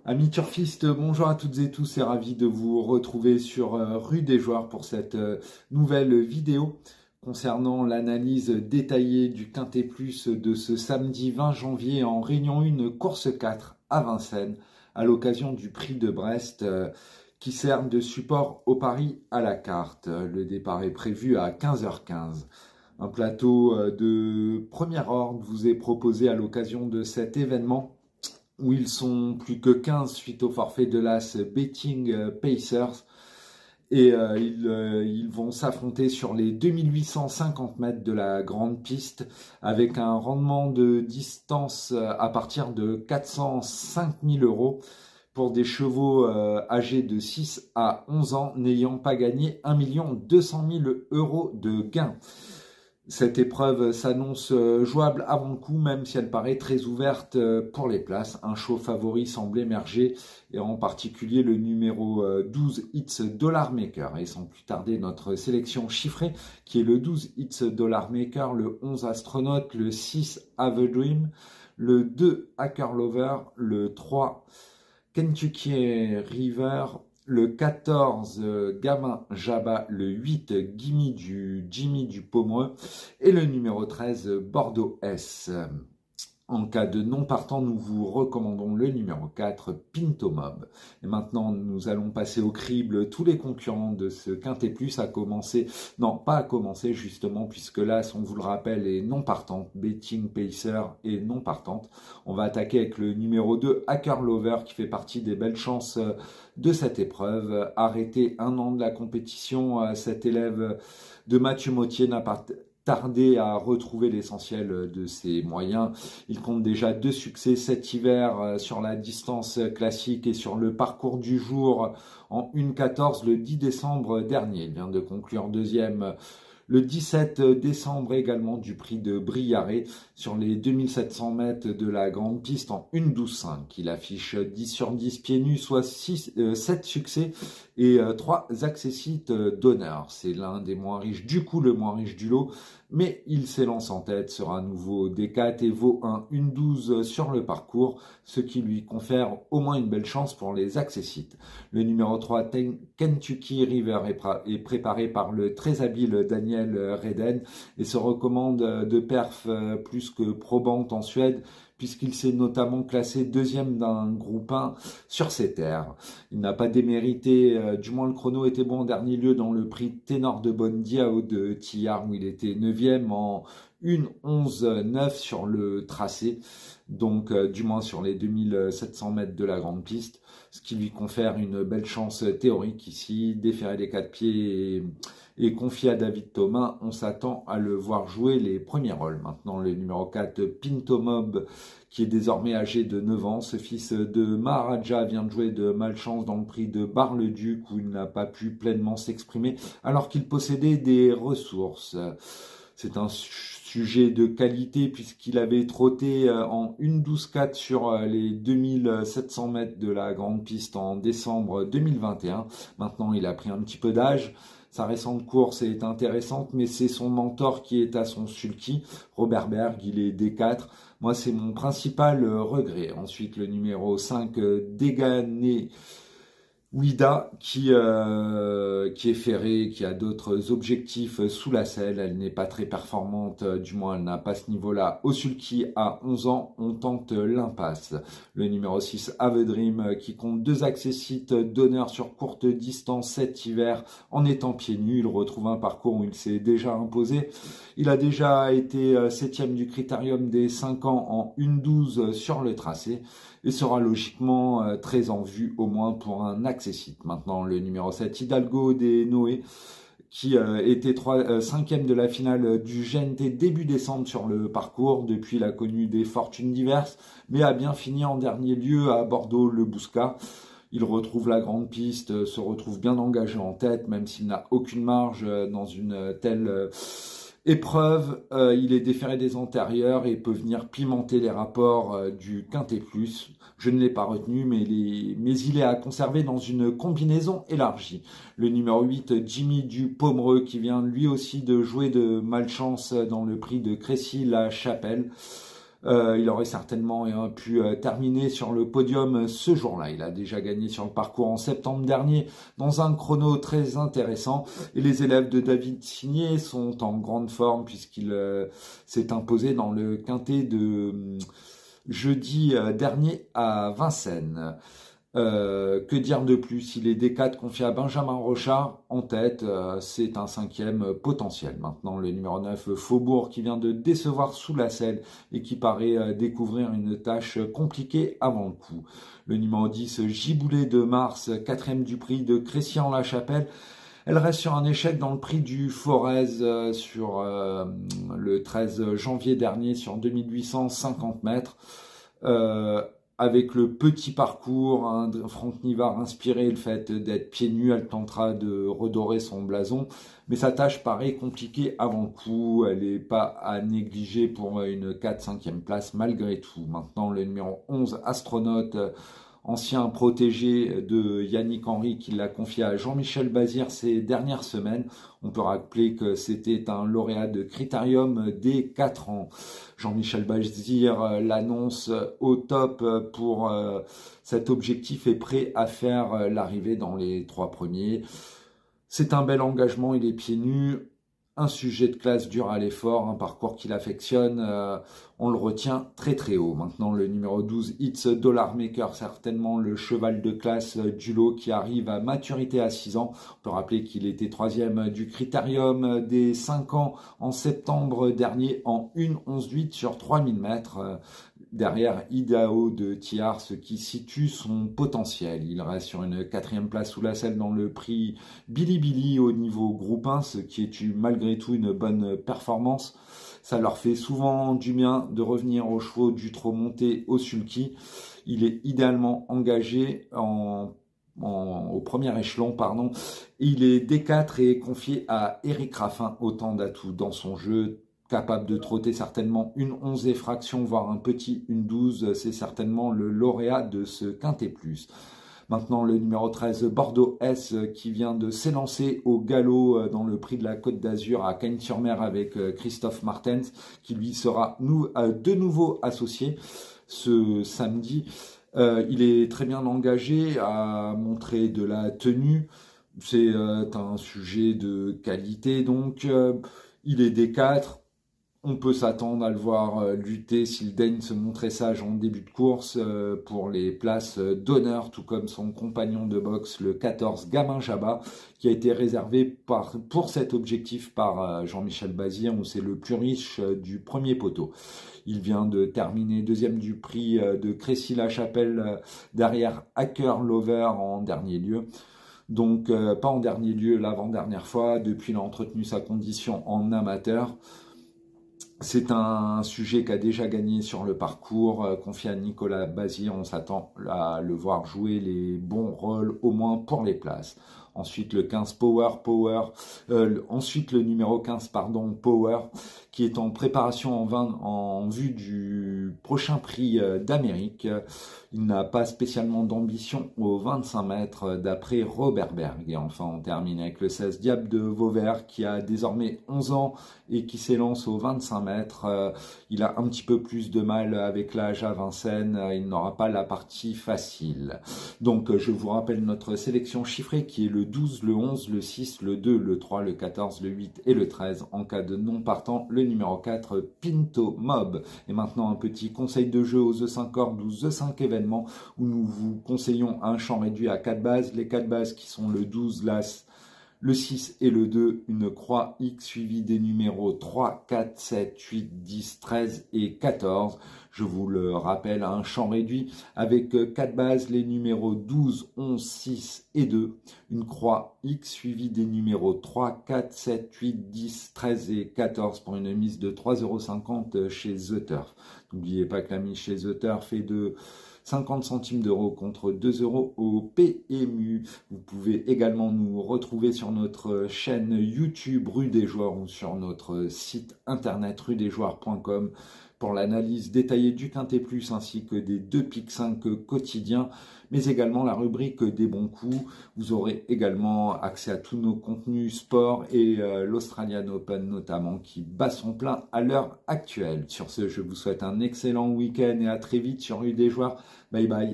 Amis turfistes, bonjour à toutes et tous et ravi de vous retrouver sur Rue des Joueurs pour cette nouvelle vidéo concernant l'analyse détaillée du Quintet Plus de ce samedi 20 janvier en Réunion 1, course 4 à Vincennes à l'occasion du Prix de Brest qui sert de support au pari à la carte. Le départ est prévu à 15h15. Un plateau de premier ordre vous est proposé à l'occasion de cet événement où ils sont plus que 15 suite au forfait de l'As Betting Pacers. Et ils vont s'affronter sur les 2850 mètres de la grande piste avec un rendement de distance à partir de 405 000 euros pour des chevaux âgés de 6 à 11 ans n'ayant pas gagné 1 200 000 euros de gains. Cette épreuve s'annonce jouable avant le coup, même si elle paraît très ouverte pour les places. Un show favori semble émerger, et en particulier le numéro 12 It's Dollar Maker. Et sans plus tarder, notre sélection chiffrée, qui est le 12 It's Dollar Maker, le 11 Astronaute, le 6 Have a Dream, le 2 Hacker Lover, le 3 Kentucky River, le 14 Gamin Jabba, le 8 Jimmy du Pomereux et le numéro 13 Bordeaux S. En cas de non partant, nous vous recommandons le numéro 4, Pinto Mob. Et maintenant, nous allons passer au crible tous les concurrents de ce Quintet Plus, à commencer, non, pas à commencer justement, puisque là, on vous le rappelle, est non partante, Betting Pacer et non partante. On va attaquer avec le numéro 2, Hacker Lover, qui fait partie des belles chances de cette épreuve. Arrêté un an de la compétition, cet élève de Mathieu Mottier n'a pas tardé à retrouver l'essentiel de ses moyens. Il compte déjà 2 succès cet hiver sur la distance classique et sur le parcours du jour en 1,14 le 10 décembre dernier. Il vient de conclure deuxième le 17 décembre également du prix de Briaré sur les 2700 mètres de la grande piste en 1,12,5. Il affiche 10 sur 10 pieds nus, soit 7 succès et 3 accessites d'honneur. C'est l'un des moins riches, du coup le moins riche du lot, mais il s'élance en tête, sera à nouveau D4 et vaut un 1,12 sur le parcours, ce qui lui confère au moins une belle chance pour les accessites. Le numéro 3, Kentucky River, est préparé par le très habile Daniel Reden et se recommande de perf plus que probante en Suède, puisqu'il s'est notamment classé deuxième d'un groupe 1 sur ses terres. Il n'a pas démérité, du moins le chrono était bon en dernier lieu dans le prix Ténor de Bondiao de Tillard, où il était 9e en 1,11,9 sur le tracé, donc du moins sur les 2700 mètres de la grande piste, ce qui lui confère une belle chance théorique ici. Déférer les 4 pieds et confié à David Thomas, on s'attend à le voir jouer les premiers rôles. Maintenant, le numéro 4, Pinto Mob, qui est désormais âgé de 9 ans. Ce fils de Maharaja vient de jouer de malchance dans le prix de Bar-le-Duc, où il n'a pas pu pleinement s'exprimer, alors qu'il possédait des ressources. C'est un sujet de qualité puisqu'il avait trotté en 1,12,4 sur les 2700 mètres de la grande piste en décembre 2021. Maintenant, il a pris un petit peu d'âge. Sa récente course est intéressante, mais c'est son mentor qui est à son sulky. Robert Berg, il est D4. Moi, c'est mon principal regret. Ensuite, le numéro 5, Dégané Ouida, qui est ferrée, qui a d'autres objectifs sous la selle. Elle n'est pas très performante, du moins elle n'a pas ce niveau-là. Au sulky, à 11 ans, on tente l'impasse. Le numéro 6, Have a Dream, qui compte 2 accessites d'honneur sur courte distance cet hiver en étant pieds nus. Il retrouve un parcours où il s'est déjà imposé. Il a déjà été 7e du critérium des 5 ans en 1,12 sur le tracé et sera logiquement très en vue, au moins pour un accessite. Maintenant, le numéro 7, Hidalgo des Noé, qui était 5e de la finale du GNT début décembre sur le parcours. Depuis, il a connu des fortunes diverses, mais a bien fini en dernier lieu à Bordeaux-le-Bouscat. Il retrouve la grande piste, se retrouve bien engagé en tête, même s'il n'a aucune marge dans une telle épreuve. Il est déféré des antérieurs et peut venir pimenter les rapports du Quintet Plus. Je ne l'ai pas retenu, mais il est à conserver dans une combinaison élargie. Le numéro 8, Jimmy du Pomereux, qui vient lui aussi de jouer de malchance dans le prix de Crécy-la-Chapelle. Il aurait certainement pu terminer sur le podium ce jour-là. Il a déjà gagné sur le parcours en septembre dernier dans un chrono très intéressant. Et les élèves de David Signé sont en grande forme puisqu'il s'est imposé dans le quintet de jeudi dernier à Vincennes. Que dire de plus? Il est D4 confié à Benjamin Rochard en tête, c'est un 5e potentiel. Maintenant le numéro 9 Faubourg qui vient de décevoir sous la selle et qui paraît découvrir une tâche compliquée avant le coup. Le numéro 10 Giboulet de Mars, 4e du prix de Crécy-en-la-Chapelle. Elle reste sur un échec dans le prix du Forez sur le 13 janvier dernier sur 2850 mètres. Avec le petit parcours, hein, Franck Nivard inspiré, le fait d'être pieds nus, elle tentera de redorer son blason. Mais sa tâche paraît compliquée avant le coup. Elle n'est pas à négliger pour une 4-5e place malgré tout. Maintenant, le numéro 11, Astronaute, ancien protégé de Yannick Henry qui l'a confié à Jean-Michel Bazir ces dernières semaines. On peut rappeler que c'était un lauréat de Critérium dès 4 ans. Jean-Michel Bazir l'annonce au top pour cet objectif et prêt à faire l'arrivée dans les 3 premiers. C'est un bel engagement, il est pieds nus. Un sujet de classe dur à l'effort, un parcours qu'il affectionne, on le retient très très haut. Maintenant le numéro 12, It's Dollar Maker, certainement le cheval de classe du lot qui arrive à maturité à 6 ans. On peut rappeler qu'il était 3e du Critérium des 5 ans en septembre dernier en 1:11,8 sur 3000 mètres. Derrière Idaho de Thiars, ce qui situe son potentiel. Il reste sur une 4e place sous la selle dans le prix Billy au niveau groupe 1, ce qui est malgré tout une bonne performance. Ça leur fait souvent du bien de revenir aux chevaux du trot monté au sulky. Il est idéalement engagé au premier échelon, pardon. Il est D4 et confié à Éric Raffin, autant d'atouts dans son jeu. Capable de trotter certainement une 11 et fraction, voire un petit une 12, c'est certainement le lauréat de ce quintet plus. Maintenant le numéro 13, Bordeaux S, qui vient de s'élancer au galop dans le prix de la Côte d'Azur à Cagnes-sur-Mer avec Christophe Martens, qui lui sera de nouveau associé ce samedi. Il est très bien engagé, à montrer de la tenue. C'est un sujet de qualité, donc il est D4. On peut s'attendre à le voir lutter s'il daigne se montrer sage en début de course pour les places d'honneur, tout comme son compagnon de boxe, le 14 Gamin Jabba, qui a été réservé pour cet objectif par Jean-Michel Bazir, où c'est le plus riche du premier poteau. Il vient de terminer 2e du prix de Crécy-la-Chapelle derrière Hacker Lover en dernier lieu. Donc pas en dernier lieu l'avant-dernière fois, depuis il a entretenu sa condition en amateur. C'est un sujet qui a déjà gagné sur le parcours, confié à Nicolas Bazir. On s'attend à le voir jouer les bons rôles, au moins pour les places. Ensuite, le 15 ensuite le numéro 15, pardon, Power, qui est en préparation en vue du prochain prix d'Amérique. Il n'a pas spécialement d'ambition aux 25 mètres d'après Robert Berg. Et enfin, on termine avec le 16 Diable de Vauvert qui a désormais 11 ans et qui s'élance aux 25 mètres. Il a un petit peu plus de mal avec l'âge à Vincennes. Il n'aura pas la partie facile. Donc, je vous rappelle notre sélection chiffrée qui est le 12, le 11, le 6, le 2, le 3, le 14, le 8 et le 13. En cas de non partant, le numéro 4, Pinto Mob. Et maintenant, un petit conseil de jeu aux The 5 cordes ou The 5 événements où nous vous conseillons un champ réduit à 4 bases. Les 4 bases qui sont le 12, l'As, le 6 et le 2, une croix X suivie des numéros 3, 4, 7, 8, 10, 13 et 14. Je vous le rappelle, un champ réduit avec 4 bases, les numéros 12, 11, 6 et 2. Une croix X suivie des numéros 3, 4, 7, 8, 10, 13 et 14 pour une mise de 3,50 € chez The Turf. N'oubliez pas que la mise chez The Turf est de 50 centimes d'euros contre 2 € au PMU. Vous pouvez également nous retrouver sur notre chaîne YouTube Rue des Joueurs ou sur notre site internet rudesjoueurs.com. pour l'analyse détaillée du Quintet Plus ainsi que des 2 pics 5 quotidiens, mais également la rubrique des bons coups. Vous aurez également accès à tous nos contenus sport et l'Australian Open notamment qui bat son plein à l'heure actuelle. Sur ce, je vous souhaite un excellent week-end et à très vite sur Rue des Joueurs. Bye bye.